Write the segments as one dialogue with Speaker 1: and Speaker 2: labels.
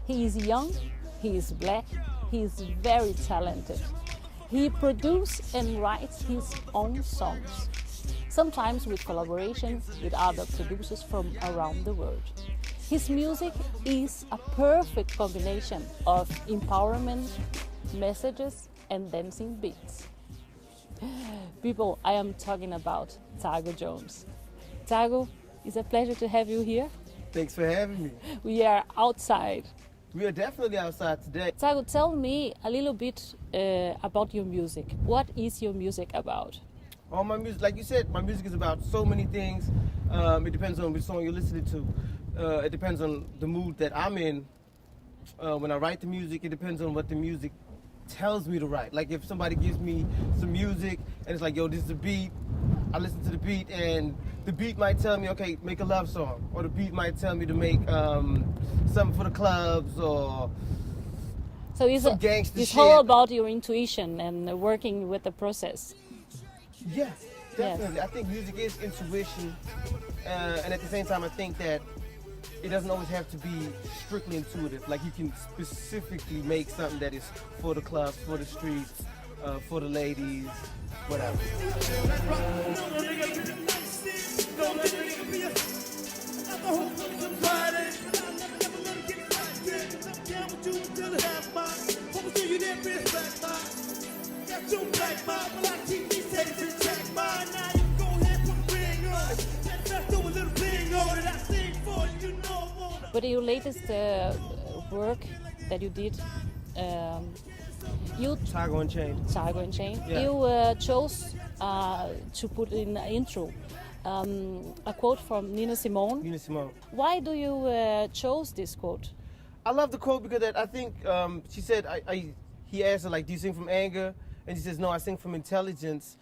Speaker 1: He is young, he is black, he is very talented. He produces and writes his own songs, sometimes with collaboration with other producers from around the world. His music is a perfect combination of empowerment, messages, and dancing beats. People, I am talking about Tago Jones. Tago, it's a pleasure to have you here.
Speaker 2: Thanks for having me.
Speaker 1: We are outside.
Speaker 2: We are definitely outside today.
Speaker 1: Tago, tell me a little bit about your music. What is your music about?
Speaker 2: All my music, like you said, my music is about so many things. It depends on which song you're listening to. It depends on the mood that I'm in. When I write the music, it depends on what the music tells me to write. Like if somebody gives me some music and it's like, yo, this is the beat, I listen to the beat and the beat might tell me, okay, make a love song. Or the beat might tell me to make something for the clubs or
Speaker 1: so
Speaker 2: some gangster
Speaker 1: it's
Speaker 2: shit.
Speaker 1: all about your intuition and working with the process.
Speaker 2: Yes, definitely. Yes. I think music is intuition. And at the same time, I think that it doesn't always have to be strictly intuitive. Like you can specifically make something that is for the clubs, for the streets, for the ladies, whatever.
Speaker 1: But your latest work that you did, you
Speaker 2: Tago Unchained.
Speaker 1: Tago Unchained.
Speaker 2: Yeah.
Speaker 1: You chose to put in an intro a quote from Nina Simone.
Speaker 2: Nina Simone.
Speaker 1: Why do you chose this quote?
Speaker 2: I love the quote because I think she said he asked her like, do you sing from anger? And she says, no, I sing from intelligence.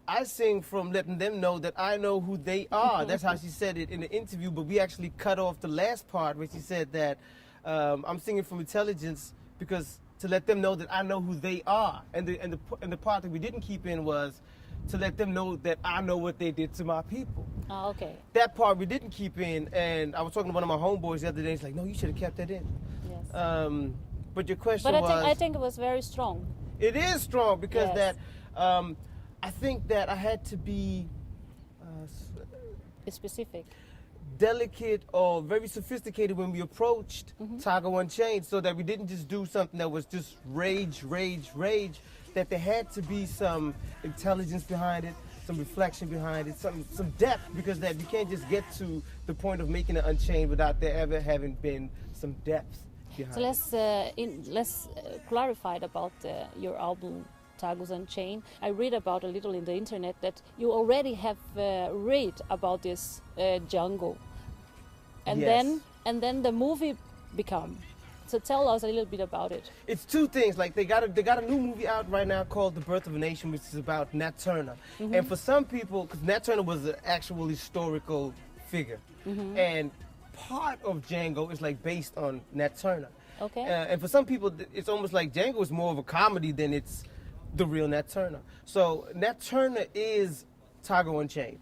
Speaker 2: I sing from letting them know that I know who they are. That's how she said it in the interview, but we actually cut off the last part where she said that I'm singing from intelligence because to let them know that I know who they are. And the part that we didn't keep in was to let them know that I know what they did to my people.
Speaker 1: Oh, okay.
Speaker 2: That part we didn't keep in, and I was talking to one of my homeboys the other day. He's like, no, you should have kept that in.
Speaker 1: Yes.
Speaker 2: But your question
Speaker 1: but
Speaker 2: was...
Speaker 1: I think it was very strong.
Speaker 2: It is strong because
Speaker 1: Yes.
Speaker 2: that... I think that I had to be
Speaker 1: Specific.
Speaker 2: delicate or very sophisticated when we approached Tago Unchained, so that we didn't just do something that was just rage, that there had to be some intelligence behind it, some reflection behind it, some depth, because that you can't just get to the point of making it Unchained without there ever having been some depth behind it.
Speaker 1: So let's clarify about your album Tago Unchained. I read about a little in the internet that you already have read about this jungle, and
Speaker 2: Yes.
Speaker 1: then the movie become. So tell us a little bit about it.
Speaker 2: It's two things. Like they got a new movie out right now called The Birth of a Nation, which is about Nat Turner. And for some people, because Nat Turner was an actual historical figure, and part of Django is like based on Nat Turner.
Speaker 1: Okay.
Speaker 2: And for some people, it's almost like Django is more of a comedy than it's the real Nat Turner. So Nat Turner is Tago Unchained.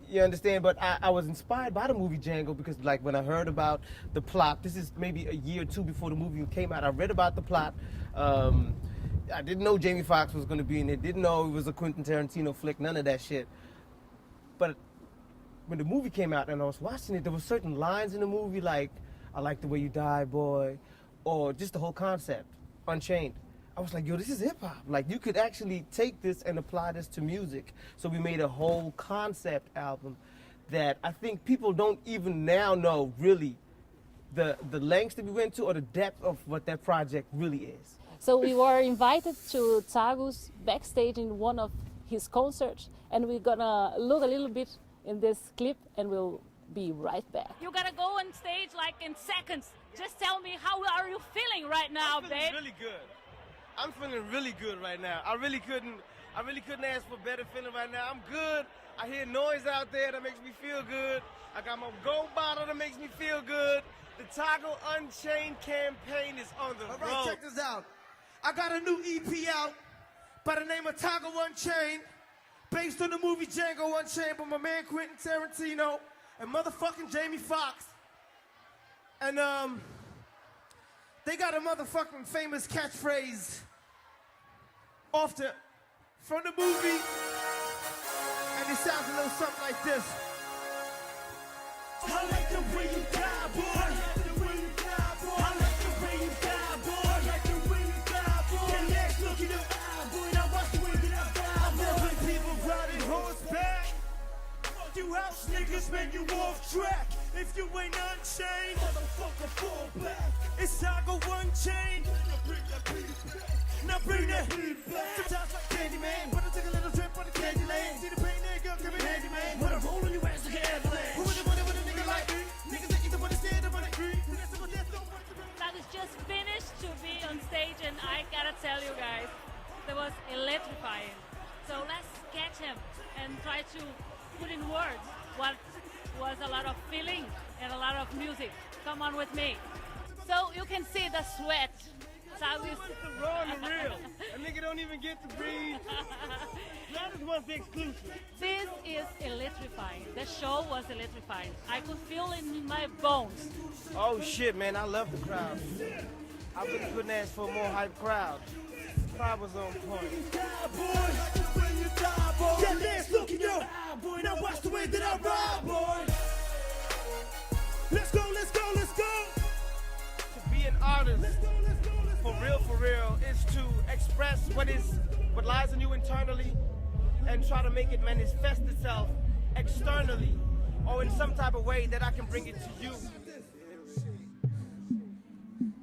Speaker 2: You understand? But I was inspired by the movie Django because like when I heard about the plot, this is maybe a year or two before the movie came out, I read about the plot. I didn't know Jamie Foxx was going to be in it, didn't know it was a Quentin Tarantino flick, none of that shit. But when the movie came out and I was watching it, there were certain lines in the movie like, I like the way you die, boy, or just the whole concept, Unchained. I was like, yo, this is hip-hop. Like, you could actually take this and apply this to music. So we made a whole concept album that I think people don't even now know really the lengths that we went to or the depth of what that project really is.
Speaker 1: So we were invited to Tago's backstage in one of his concerts, and we're gonna look a little bit in this clip, and we'll be right back.
Speaker 3: You gotta go on stage like in seconds. Just tell me, how are you feeling right now, babe?
Speaker 2: Really good. I'm feeling really good right now. I really couldn't ask for better feeling right now. I'm good. I hear noise out there that makes me feel good. I got my gold bottle that makes me feel good. The Tago Unchained campaign is on the road.
Speaker 4: All right, check this out. I got a new EP out by the name of Tago Unchained, based on the movie Django Unchained by my man Quentin Tarantino and motherfucking Jamie Foxx. And They got a motherfucking famous catchphrase from the movie, and it sounds a little something like this. I like the way you die, boy. I like the way you die, boy. I like the way you die, boy. I like the way you die, boy. That last look in your eye, boy. Now watch the way that I die. I'm loving people riding horseback. You house niggas, man, you off track. If you ain't unchained, motherfucker, fall back. It's Tago One Chain. Now bring that heat back. Sometimes like Candyman, but I take a little trip on the candy lane. See the pain there, girl, give me handy man. When I roll on your ass like an avalanche. Who would have money with a nigga like me? Niggas that eat the money, stand up on the creek.
Speaker 3: That is just finished to be on stage, and I gotta tell you guys, that was electrifying. So let's sketch him and try to put in words what was a lot of feeling and a lot of music. Come on with me. So you can see the sweat.
Speaker 2: It's raw and real. A nigga don't even get to breathe. Gladys wants the exclusive.
Speaker 3: This is electrifying. The show was electrifying. I could feel it in my bones.
Speaker 2: Oh shit, man, I love the crowd. I really couldn't ask for a more hype crowd. The crowd was on point.
Speaker 4: That last look in your eye, boy. Now watch the way that I ride, boy. Let's go, let's go, let's go.
Speaker 2: To be an artist, for real, is to express what lies in you internally and try to make it manifest itself externally or in some type of way that I can bring it to you.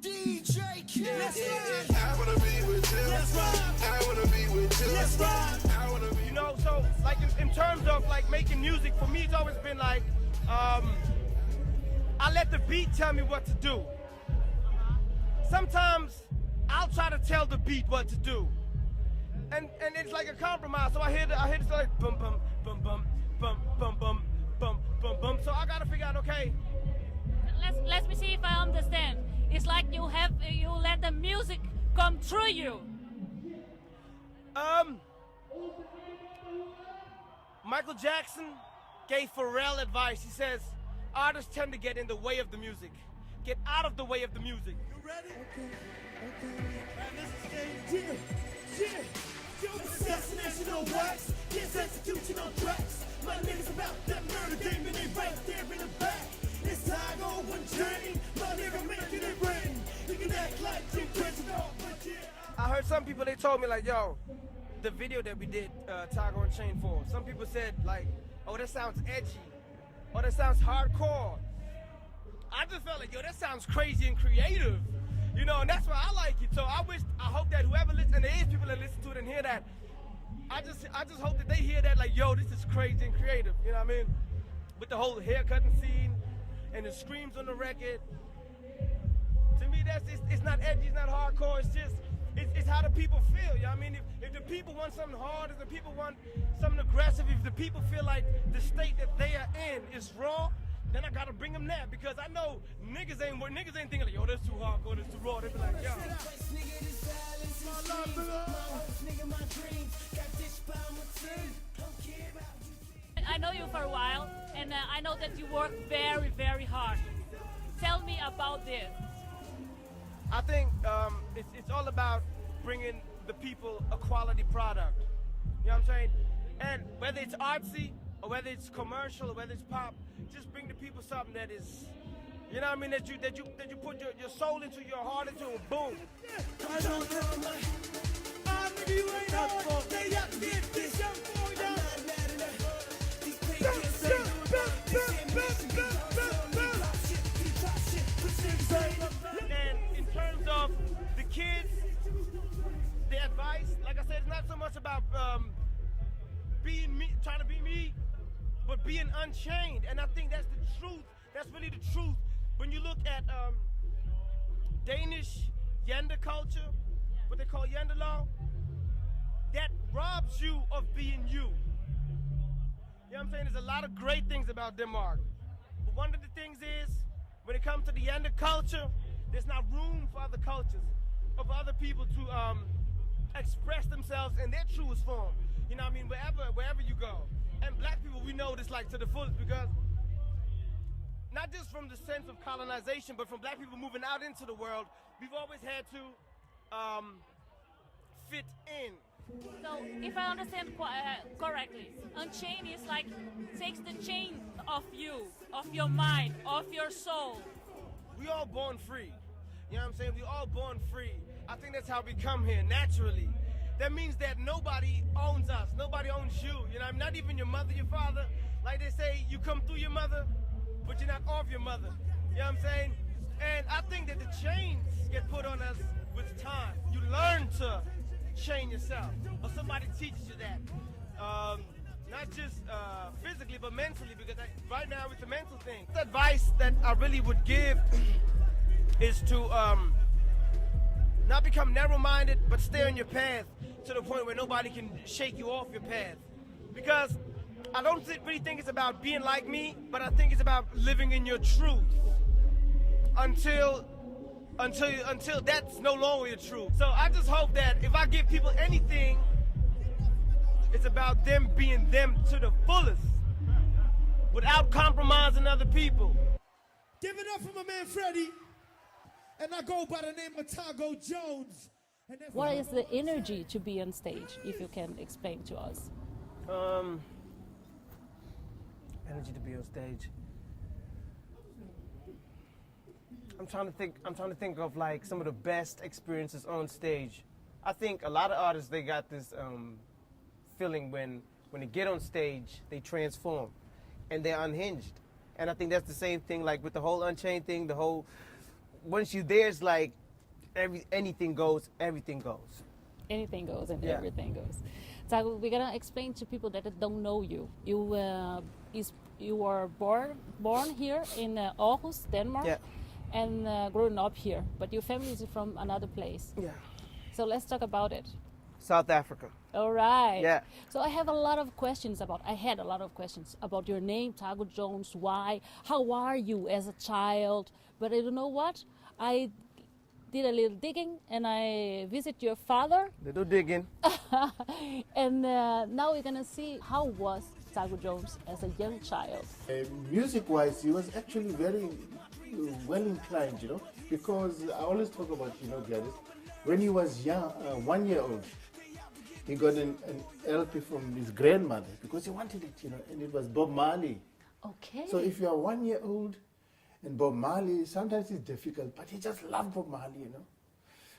Speaker 4: DJ Kid.
Speaker 5: I wanna be with you.
Speaker 4: Let's ride.
Speaker 5: I wanna be with you.
Speaker 4: Let's ride.
Speaker 5: I wanna be.
Speaker 2: You know, so like in terms of like making music, for me it's always been like, I let the beat tell me what to do. Sometimes I'll try to tell the beat what to do, and it's like a compromise. So I hear this like bum bum bum bum bum bum bum bum bum bum. So I gotta figure out, okay.
Speaker 3: Let me see if I understand. It's like you let the music come through you.
Speaker 2: Michael Jackson gave Pharrell advice. He says artists tend to get in the way of the music. Get out of the way of the music.
Speaker 4: You ready? Okay. And this is yeah. Assassination on wax, yes, execution on tracks. My niggas about that murder game and they right there in the back. It's Tago One Chain, my nigga making it rain. You can act like you crazy dog, but yeah.
Speaker 2: I heard some people, they told me like, yo, the video that we did Tago One Chain for, some people said like, oh, that sounds edgy, or that sounds hardcore. I just felt like, yo, that sounds crazy and creative, you know, and that's why I like it. So I hope that whoever listens, and there is people that listen to it and hear that, I just hope that they hear that like, yo, this is crazy and creative, you know what I mean? With the whole haircutting scene and the screams on the record. To me, it's not edgy, it's not hardcore, it's how the people feel, you know what I mean? If the people want something hard, if the people want something aggressive, if the people feel like the state that they are in is raw, then I gotta bring them there, because I know niggas ain't thinking like, yo, that's too hardcore, that's too raw. They be like, yo.
Speaker 3: I know you for a while, and I know that you work very, very hard. Tell me about this.
Speaker 2: I think it's all about bringing the people a quality product. You know what I'm saying? And whether it's artsy, or whether it's commercial, or whether it's pop, just bring the people something that is, you know what I mean, that you put your soul into, your heart into, and boom.
Speaker 4: I don't know, like, I nigga, you ain't hard. They got to get this young boy down.
Speaker 2: And in terms of the kids, the advice, like I said, it's not so much about being me, trying to be me, but being unchained. And I think that's the truth. That's really the truth. When you look at Danish Yender culture, what they call Yenderlaw, that robs you of being you. You know what I'm saying? There's a lot of great things about Denmark. But one of the things is, when it comes to the Yender culture, there's not room for other cultures, or for other people to express themselves in their truest form. You know what I mean? Wherever you go. And black people, we know this like to the fullest, because not just from the sense of colonization, but from black people moving out into the world, we've always had to fit in.
Speaker 3: So, if I understand correctly, unchain is like takes the chain of you, of your mind, of your soul.
Speaker 2: We all born free. You know what I'm saying? We all born free. I think that's how we come here, naturally. That means that nobody owns us. Nobody owns you. You know, not even your mother, your father. Like they say, you come through your mother, but you're not off your mother. You know what I'm saying? And I think that the chains get put on us with time. You learn to chain yourself, or somebody teaches you that. Not just physically, but mentally, because right now it's a mental thing. The advice that I really would give is to not become narrow-minded, but stay on your path to the point where nobody can shake you off your path. Because I don't really think it's about being like me, but I think it's about living in your truth until that's no longer your truth. So I just hope that if I give people anything, it's about them being them to the fullest, without compromising other people.
Speaker 4: Give it up for my man Freddie. And I go by the name of Tago Jones. And
Speaker 1: What is the energy to be on stage, if you can explain to us?
Speaker 2: Energy to be on stage. I'm trying to think of like some of the best experiences on stage. I think a lot of artists, they got this feeling when they get on stage, they transform and they're unhinged. And I think that's the same thing like with the whole Unchained thing, the whole, once you're there, it's like anything goes, everything goes.
Speaker 1: Anything goes and
Speaker 2: Yeah.
Speaker 1: everything goes. So we're gonna explain to people that don't know you. You were born here in Aarhus, Denmark,
Speaker 2: Yeah.
Speaker 1: and grown up here. But your family is from another place.
Speaker 2: Yeah.
Speaker 1: So let's talk about it.
Speaker 2: South Africa.
Speaker 1: All right.
Speaker 2: Yeah.
Speaker 1: So I had a lot of questions about your name, Tago Jones. Why? How are you as a child? But you know what? I did a little digging and I visit your father.
Speaker 2: Little digging.
Speaker 1: And now we're gonna see how was Tago Jones as a young child.
Speaker 6: Music-wise, he was actually very well inclined, you know, because I always talk about, you know, Gladys, when he was young, 1 year old, he got an LP from his grandmother because he wanted it, you know, and it was Bob Marley.
Speaker 1: Okay.
Speaker 6: So if you are 1 year old and Bob Marley, sometimes it's difficult, but he just loved Bob Marley, you know.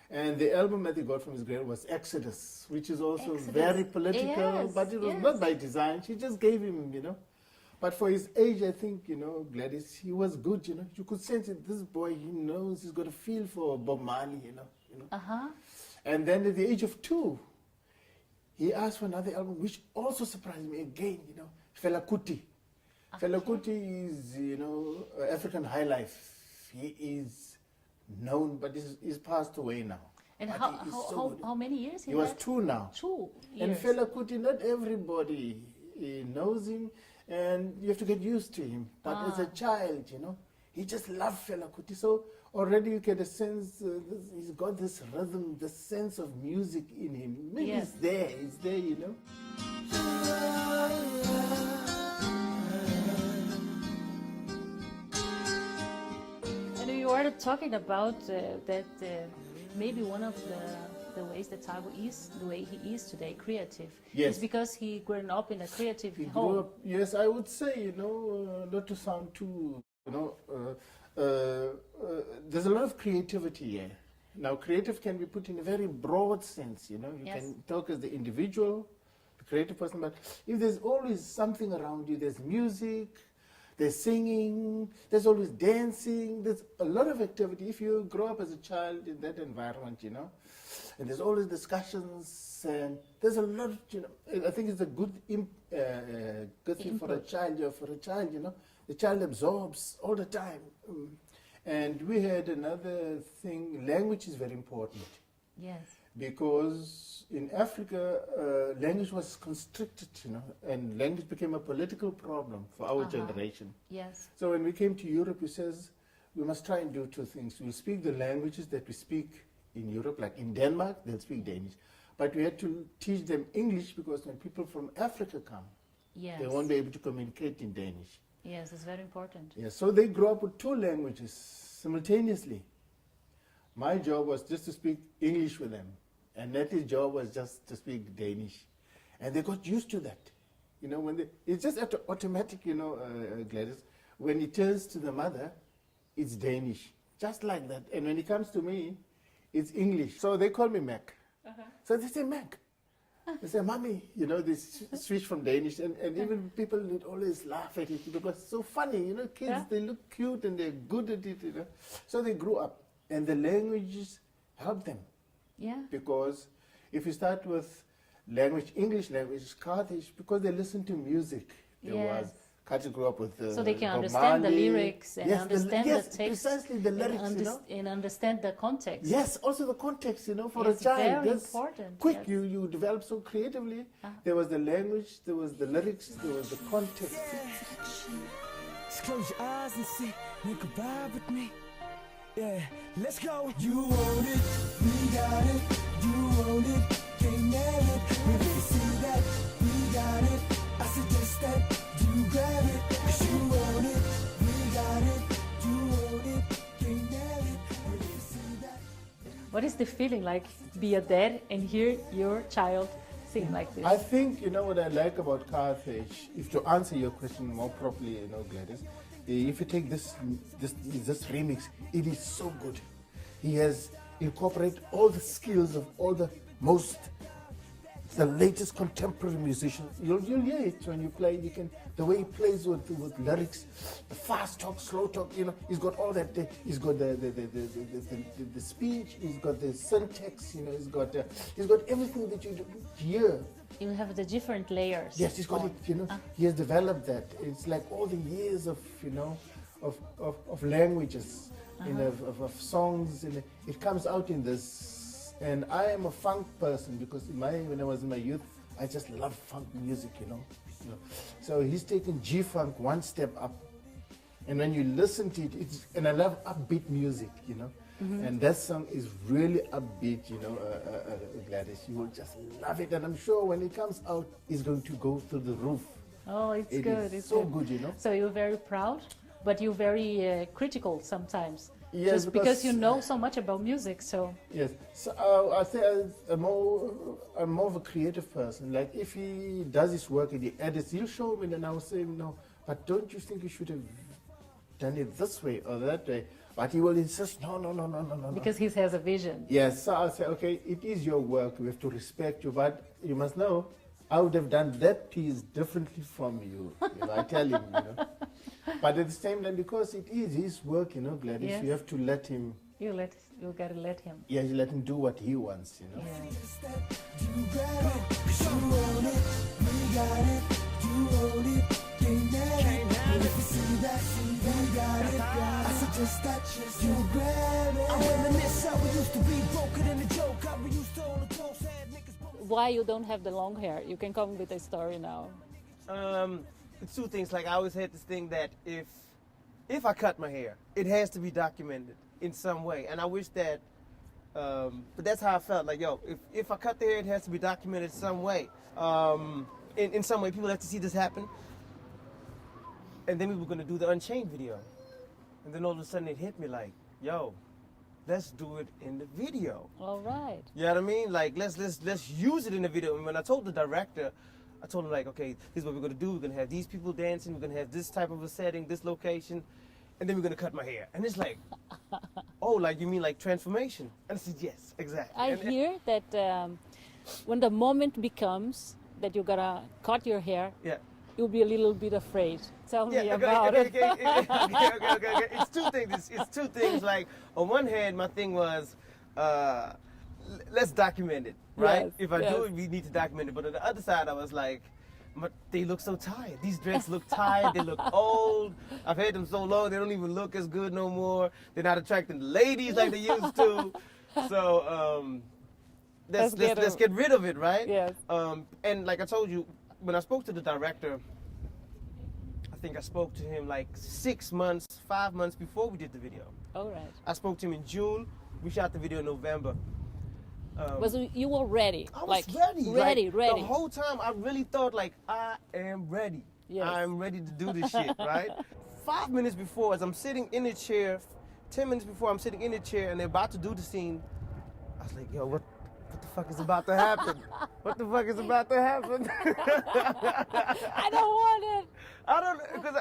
Speaker 6: And the album that he got from his grandmother was Exodus, which is also
Speaker 1: Exodus.
Speaker 6: very political,
Speaker 1: Yes,
Speaker 6: but it was
Speaker 1: yes.
Speaker 6: not by design. She just gave him, you know. But for his age, I think, you know, Gladys, he was good, you know. You could sense it. This boy, he knows he's got a feel for Bob Marley, you know.
Speaker 1: Uh-huh.
Speaker 6: And then at the age of 2, he asked for another album, which also surprised me again, you know, Fela Kuti. Fela Kuti is, you know, African high life. He is known, but he's passed away now.
Speaker 1: And
Speaker 6: But
Speaker 1: how,
Speaker 6: he is
Speaker 1: how,
Speaker 6: so
Speaker 1: how,
Speaker 6: good.
Speaker 1: how many years
Speaker 6: He was
Speaker 1: had?
Speaker 6: 2 now.
Speaker 1: 2
Speaker 6: And
Speaker 1: years.
Speaker 6: Fela Kuti, not everybody knows him, and you have to get used to him. But as a child, you know, he just loved Fela Kuti. So already you get a sense, he's got this rhythm, this sense of music in him. Maybe
Speaker 1: Yes.
Speaker 6: it's there, you know.
Speaker 1: And you were talking about that maybe one of the ways that Tago is the way he is today, creative,
Speaker 6: Yes.
Speaker 1: is because he grew up in a creative
Speaker 6: He
Speaker 1: home.
Speaker 6: grew up, yes, I would say, you know, not to sound too, you know, there's a lot of creativity here. Now, creative can be put in a very broad sense, you know. You
Speaker 1: Yes.
Speaker 6: can talk as the individual, the creative person, but if there's always something around you, there's music, there's singing, there's always dancing, there's a lot of activity. If you grow up as a child in that environment, you know, and there's always discussions, and there's a lot, you know, I think it's a good good thing for a child, you know, the child absorbs all the time. And we had another thing, language is very important.
Speaker 1: Yes.
Speaker 6: Because in Africa, language was constricted, you know, and language became a political problem for our generation.
Speaker 1: Yes.
Speaker 6: So when we came to Europe, he says, we must try and do 2 things. We'll speak the languages that we speak in Europe, like in Denmark, they'll speak Danish. But we had to teach them English because when people from Africa come,
Speaker 1: Yes.
Speaker 6: they won't be able to communicate in Danish.
Speaker 1: Yes, it's very important.
Speaker 6: Yeah, so they grew up with two languages simultaneously. My job was just to speak English with them, and Nettie's job was just to speak Danish. And they got used to that. You know, it's just automatic, you know, Gladys. When he turns to the mother, it's Danish, just like that. And when he comes to me, it's English. So they call me Mac. So they say Mac. They say, Mommy, you know, they switch from Danish. And even people would always laugh at it because it's so funny. You know, kids, they look cute and they're good at it, you know. So they grew up. And the languages help them.
Speaker 1: Yeah.
Speaker 6: Because if you start with language, English language, Scottish, because they listen to music. Carter grew up with
Speaker 1: so they can
Speaker 6: Bob
Speaker 1: understand the
Speaker 6: Marley.
Speaker 1: lyrics and
Speaker 6: Yes,
Speaker 1: understand
Speaker 6: yes,
Speaker 1: the text.
Speaker 6: precisely the lyrics,
Speaker 1: and,
Speaker 6: you know.
Speaker 1: and understand the context.
Speaker 6: Yes, also the context, you know, for
Speaker 1: It's
Speaker 6: a child.
Speaker 1: very
Speaker 6: That's
Speaker 1: important,
Speaker 6: quick,
Speaker 1: yes.
Speaker 6: you develop so creatively. There was the language, there was the lyrics, there was the context.
Speaker 4: Just close your eyes and see, make a vibe with me. Yeah, let's go. You own it, we got it. You own it, can't nail it. When you see that, we got it. I suggest that you grab it. 'Cause you own it, we got it. You own it, can't nail it. When you see that.
Speaker 1: What is the feeling like, be a dad and hear your child sing like this?
Speaker 6: I think, you know, what I like about Carthage, if to answer your question more properly, you know, Gladys, if you take this remix, it is so good. He has incorporated all the skills of all the latest contemporary musicians. You'll hear it when you play. The way he plays with lyrics, the fast talk, slow talk. You know, he's got all that. He's got the speech. He's got the syntax. You know, he's got everything that you hear.
Speaker 1: You have the different layers.
Speaker 6: Yes, he's got it. You know, he has developed that. It's like all the years of, you know, of languages, you know, of songs, and it comes out in this. And I am a funk person because when I was in my youth, I just loved funk music, you know. So he's taken G-funk one step up, and when you listen to it, and I love upbeat music, you know. And that song is really upbeat, you know, Gladys. You will just love it, and I'm sure when it comes out, it's going to go through the roof.
Speaker 1: Oh, it's
Speaker 6: It
Speaker 1: good.
Speaker 6: is
Speaker 1: It's
Speaker 6: so good, you know.
Speaker 1: So you're very proud, but you're very critical sometimes.
Speaker 6: Yes,
Speaker 1: just because you know so much about music, so.
Speaker 6: Yes, so I say I'm more of a creative person. Like if he does his work and he edits, he'll show me, and I'll say, no, but don't you think you should have done it this way or that way? But he will insist, no.
Speaker 1: Because he has a vision.
Speaker 6: Yes, so I'll say, okay, it is your work. We have to respect you, but you must know, I would have done that piece differently from you. You know, I tell him, you know. But at the same time, because it is his work, you know, Gladys,
Speaker 1: Yes.
Speaker 6: you have to let him.
Speaker 1: You gotta let him.
Speaker 6: Yeah, you let him do what he wants, you know.
Speaker 1: Yeah.
Speaker 4: You grab it, 'cause you own it, we got it. You own it, can't nail it. And if you see that, we got it. I suggest that you grab it. I reminisce how we used to be broken in the joke. How we used to all the close head niggas.
Speaker 1: Why you don't have the long hair? You can come with a story now.
Speaker 2: It's two things. Like I always had this thing that if I cut my hair, it has to be documented in some way, and I wish that. But that's how I felt. Like, yo, if I cut the hair, it has to be documented some way. In some way, people have to see this happen. And then we were gonna do the Unchained video, and then all of a sudden it hit me like, yo, let's do it in the video.
Speaker 1: All right.
Speaker 2: You know what I mean? Like let's use it in the video. And when I told the director, I told him like, okay, this is what we're gonna do. We're gonna have these people dancing. We're gonna have this type of a setting, this location, and then we're gonna cut my hair. And it's like, oh, like you mean like transformation? And I said, yes, exactly.
Speaker 1: I
Speaker 2: And-
Speaker 1: hear that when the moment becomes that you're gonna cut your hair,
Speaker 2: Yeah.
Speaker 1: you'll be a little bit afraid. Tell me
Speaker 2: Yeah,
Speaker 1: about it.
Speaker 2: okay. It's two things. It's two things. Like on one hand, my thing was, let's document it, right?
Speaker 1: Yes,
Speaker 2: If I do
Speaker 1: yes.
Speaker 2: it, we need to document it. But on the other side, I was like, they look so tired. These dreads look tired. They look old. I've had them so long, they don't even look as good no more. They're not attracting the ladies like they used to. So let's get rid of it, right?
Speaker 1: Yes.
Speaker 2: And like I told you, when I spoke to the director, I think I spoke to him like 5 months before we did the video.
Speaker 1: All right.
Speaker 2: I spoke to him in June. We shot the video in November.
Speaker 1: You were ready?
Speaker 2: I was
Speaker 1: like,
Speaker 2: ready.
Speaker 1: Ready,
Speaker 2: Like,
Speaker 1: ready.
Speaker 2: The whole time I really thought like I am ready.
Speaker 1: Yes.
Speaker 2: I'm ready to do this shit, right? 5 minutes before, as I'm sitting in the chair, 10 minutes before I'm sitting in the chair and they're about to do the scene, I was like, yo, what the fuck is about to happen? What the fuck is about to happen?
Speaker 1: I don't want it.
Speaker 2: Because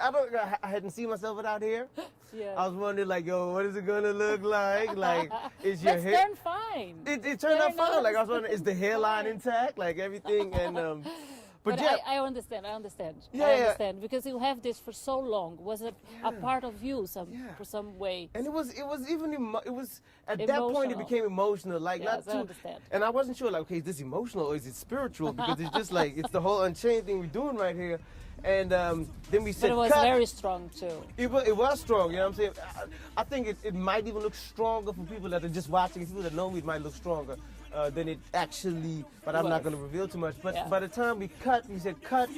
Speaker 2: I hadn't seen myself without hair.
Speaker 1: Yeah.
Speaker 2: I was wondering, like, yo, what is it gonna look like? Like, is your
Speaker 1: That's
Speaker 2: hair?
Speaker 1: turned fine.
Speaker 2: It turned out
Speaker 1: Turn
Speaker 2: fine. Like, I was
Speaker 1: out
Speaker 2: wondering, is the hairline intact? Like, everything, and
Speaker 1: But
Speaker 2: yeah.
Speaker 1: I understand.
Speaker 2: Yeah,
Speaker 1: I
Speaker 2: yeah.
Speaker 1: understand because you have this for so long. Was it a part of you for some way?
Speaker 2: And it was even it was at that point it
Speaker 1: Emotional.
Speaker 2: became emotional, like
Speaker 1: Yes,
Speaker 2: not
Speaker 1: I
Speaker 2: too.
Speaker 1: understand.
Speaker 2: And I wasn't sure, like, okay, is this emotional or is it spiritual? Because it's just like it's the whole Unchained thing we're doing right here. And then we said,
Speaker 1: But it was
Speaker 2: cut.
Speaker 1: very strong too.
Speaker 2: It was strong, you know what I'm saying? I think it might even look stronger for people that are just watching. People that know me, it might look stronger than it actually, but I'm not going to reveal too much. But
Speaker 1: Yeah.
Speaker 2: by the time we cut, we said cut.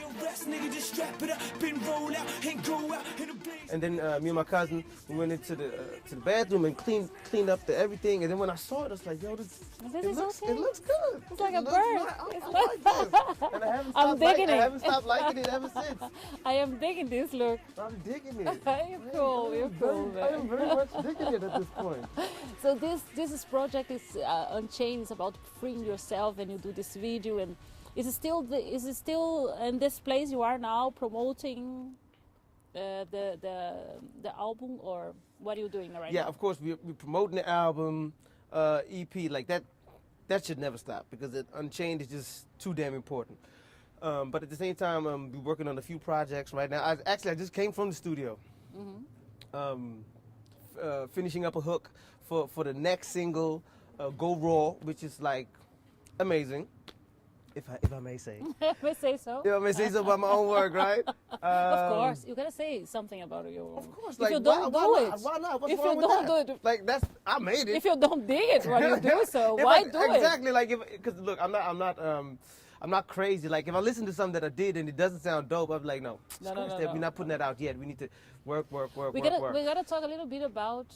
Speaker 2: And then me and my cousin, we went into the bathroom and cleaned up everything. And then when I saw it, I was like, yo,
Speaker 1: This
Speaker 2: it
Speaker 1: is
Speaker 2: looks
Speaker 1: okay.
Speaker 2: It looks good.
Speaker 1: It's like a
Speaker 2: looks
Speaker 1: bird.
Speaker 2: nice. I
Speaker 1: It's
Speaker 2: like this. And I haven't
Speaker 1: I'm
Speaker 2: stopped
Speaker 1: digging
Speaker 2: I
Speaker 1: it.
Speaker 2: haven't stopped liking it ever since.
Speaker 1: I am digging this look.
Speaker 2: I'm digging it.
Speaker 1: You're cool. You're cool,
Speaker 2: I am
Speaker 1: man.
Speaker 2: very much digging it at this point.
Speaker 1: So this project is Unchained. It's about freeing yourself, and you do this video. And is it still in this place you are now promoting the album, or what are you doing right now?
Speaker 2: Yeah, of course, we're promoting the album, EP, like that. That should never stop because Unchained is just too damn important. But at the same time, we're working on a few projects right now. I just came from the studio, finishing up a hook for the next single, Go Raw, which is like amazing, if I may say.
Speaker 1: If I say so.
Speaker 2: Yeah, I may say so about my own work, right?
Speaker 1: Of course, you gotta say something about your own.
Speaker 2: Of course,
Speaker 1: If
Speaker 2: like
Speaker 1: you don't
Speaker 2: why
Speaker 1: do
Speaker 2: not?
Speaker 1: it,
Speaker 2: Why not? What's
Speaker 1: if
Speaker 2: wrong
Speaker 1: you
Speaker 2: with
Speaker 1: don't
Speaker 2: that?
Speaker 1: do it,
Speaker 2: Like I made it.
Speaker 1: if you don't dig it when you do so, why do it?
Speaker 2: Exactly, like because look, I'm not crazy. Like if I listen to something that I did and it doesn't sound dope, I'm like, no,
Speaker 1: No.
Speaker 2: we're not putting that out yet. We need to work.
Speaker 1: We gotta talk a little bit about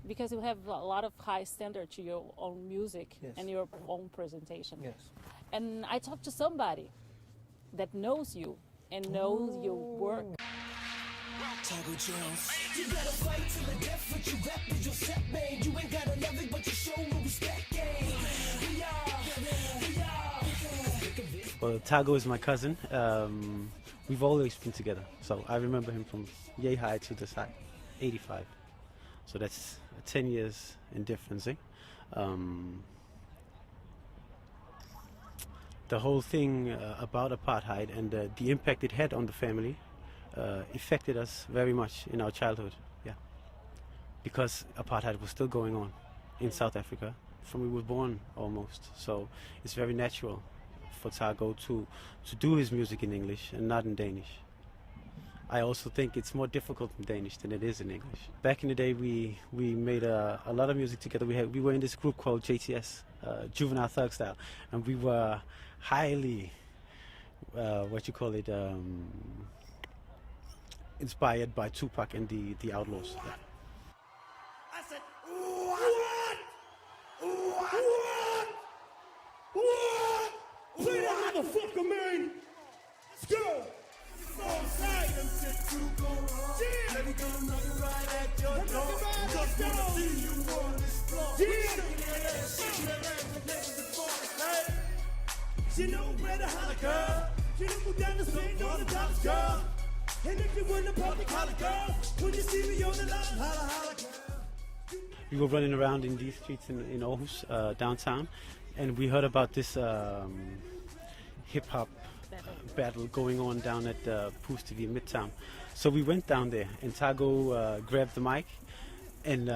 Speaker 1: because you have a lot of high standard to your own music
Speaker 2: Yes.
Speaker 1: and your own presentation.
Speaker 2: Yes.
Speaker 1: And I talked to somebody that knows you and knows your work.
Speaker 4: Tago Jones. You gotta fight till the death, but you rap with your set, man. You ain't gotta love it, but you show no respect, gang.
Speaker 7: Well, Tago is my cousin. We've always been together. So I remember him from yay high to this high, 85. So that's 10 years in difference. The whole thing about apartheid and the impact it had on the family affected us very much in our childhood. Yeah, because apartheid was still going on in South Africa from we were born almost. So it's very natural for Tago to do his music in English and not in Danish. I also think it's more difficult in Danish than it is in English. Back in the day, we made a lot of music together. We were in this group called JTS, Juvenile Thug Style, and we were highly, inspired by Tupac and the Outlaws. Yeah.
Speaker 4: I said, what? Play that motherfucker, man. Let's go. You know where to holler, girl. You know move down the street, on the top, girl. And if you want to public holler, girl, when you see me on the line, holler, holler, girl.
Speaker 7: We were running around in these streets in Aarhus, downtown, and we heard about this hip-hop battle going on down at Poos TV in Midtown. So we went down there, and Tago grabbed the mic and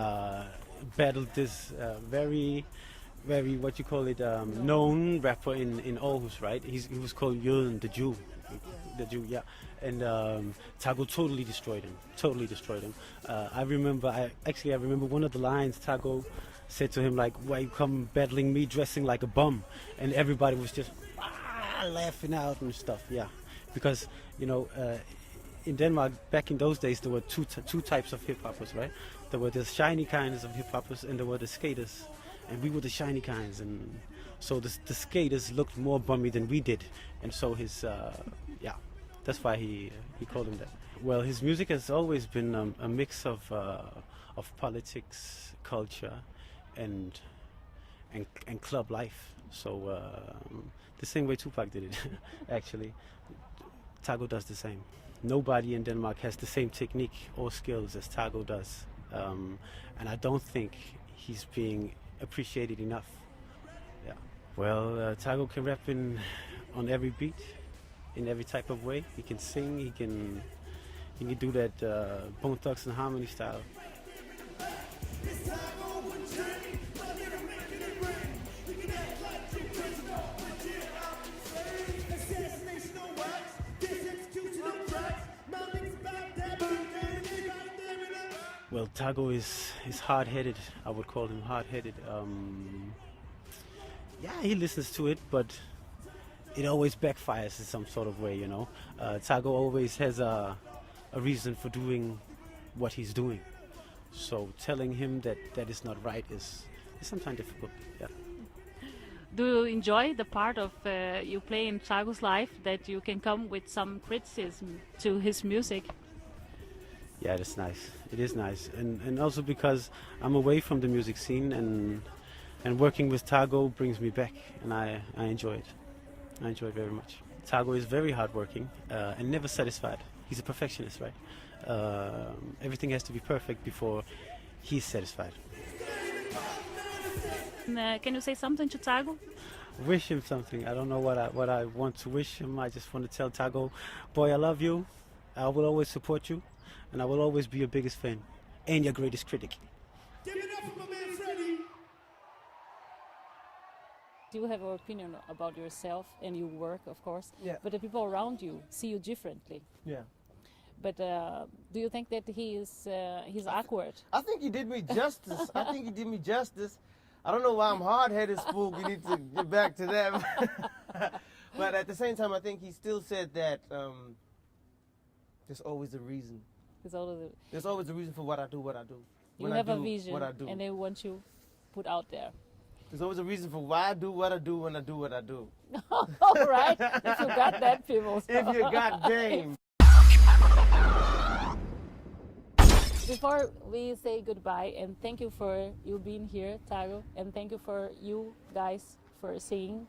Speaker 7: battled this very known rapper in Aarhus, right? He was called Jøden, the Jew, yeah. And Tago totally destroyed him. I remember one of the lines Tago said to him, like, "Why you come battling me dressing like a bum?" And everybody was just laughing out and stuff, yeah. Because in Denmark back in those days there were two types of hip hoppers, right? There were the shiny kinds of hip hoppers and there were the skaters. And we were the shiny kinds, and so the skaters looked more bummy than we did, and so That's why he called him that. Well, his music has always been a mix of politics, culture, and club life. So the same way Tupac did it, actually. Tago does the same. Nobody in Denmark has the same technique or skills as Tago does. And I don't think he's being appreciated enough. Yeah. Well, Tago can rap on every beat, in every type of way. He can sing, he can do that Bone Thugs and Harmony style. Well, Tago is hard-headed. I would call him hard-headed. Yeah, he listens to it, but it always backfires in some sort of way, you know. Tago always has a reason for doing what he's doing. So telling him that is not right is sometimes difficult, yeah.
Speaker 3: Do you enjoy the part of you play in Tago's life that you can come with some criticism to his music?
Speaker 7: Yeah, it's nice. It is nice, and also because I'm away from the music scene, and working with Tago brings me back, and I enjoy it. I enjoy it very much. Tago is very hardworking and never satisfied. He's a perfectionist, right? Everything has to be perfect before he's satisfied.
Speaker 3: Can you say something to Tago?
Speaker 7: Wish him something. I don't know what I want to wish him. I just want to tell Tago, boy, I love you. I will always support you. And I will always be your biggest fan and your greatest critic.
Speaker 4: Give it up for my man Freddie.
Speaker 1: You have an opinion about yourself and your work, of course.
Speaker 2: Yeah.
Speaker 1: But the people around you see you differently.
Speaker 2: Yeah.
Speaker 1: But do you think that he's awkward?
Speaker 2: I think he did me justice. I think he did me justice. I don't know why I'm hard-headed, Spook. We need to get back to that. But at the same time, I think he still said that there's always a reason. There's always a reason for what I do.
Speaker 1: You have a vision, and they want you put out there.
Speaker 2: There's always a reason for why I do what I do when I do what I do.
Speaker 1: All right, if you got that, people.
Speaker 2: If you got game.
Speaker 1: Before we say goodbye, and thank you for you being here, Tago, and thank you for you guys for singing.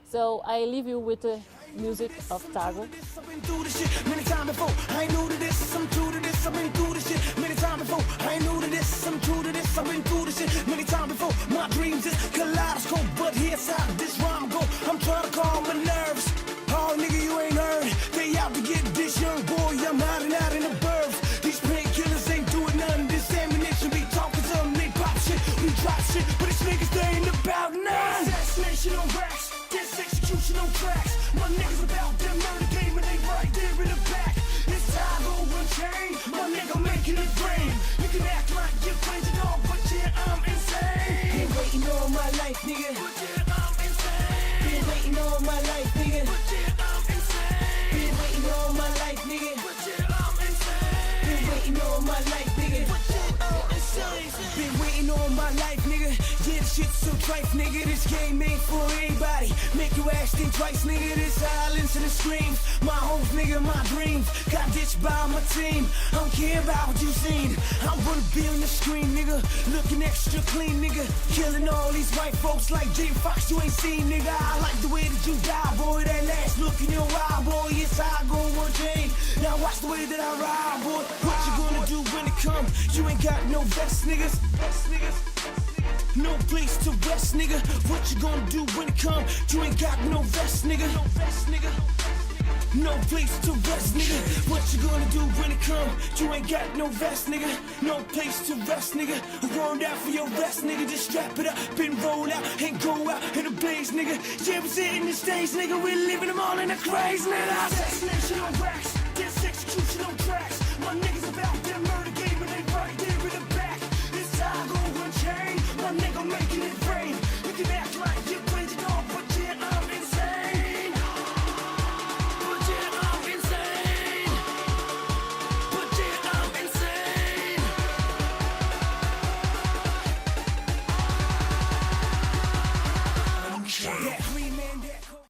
Speaker 1: So I leave you with the music of Tago.
Speaker 4: I've been through this shit many times before. I ain't new to this. I'm true to this. I've been through this shit many times before. I ain't new to this. I'm true to this. I've been through this shit many times before. My dreams is kaleidoscope, but here's how this rhyme go. I'm trying to calm my nerves. Oh, nigga, you ain't heard. They out to get this young boy. I'm hiding out in the burbs. These painkillers ain't doing nothing. This ammunition be talking to them. They pop shit, we drop shit, but these niggas they ain't about none. Assassination on racks. Execution on tracks. My niggas about them murder game and they right there in the back. It's Tago Unchained. My nigga making it rain. You can act like you're crazy dog, but yeah, I'm insane. Been waiting all my life, nigga. But yeah, I'm insane. Been waiting all my life, nigga. But yeah, I'm insane. Been waiting all my life, nigga. But yeah, I'm insane. Been waiting all my life, nigga. But yeah, I'm insane. Been waiting all my life, nigga. Yeah, this shit's so trife, nigga. This game ain't for anybody. Make you ask think twice, nigga. This silence and the screams. My hopes, nigga, my dreams. Got ditched by my team. I don't care about what you seen. I wanna be on the screen, nigga. Looking extra clean, nigga. Killing all these white folks like Jay Fox, you ain't seen, nigga. I like the way that you die, boy. That last look in your eye, boy. It's how I go one chain. Now watch the way that I ride, boy. What you gonna do when it come? You ain't got no vest, niggas. No place to rest, nigga. What you gonna do when it come? You ain't got no vest, nigga. No vest, nigga. No place to rest, nigga. What you gonna do when it come? You ain't got no vest, nigga. No place to rest, nigga. Warmed out for your rest, nigga. Just strap it up and roll out and go out in a blaze, nigga. Yeah, we're sitting the stage, nigga. We're living them all in a craze, nigga. Assassination on racks. This execution on tracks. My niggas about them murder.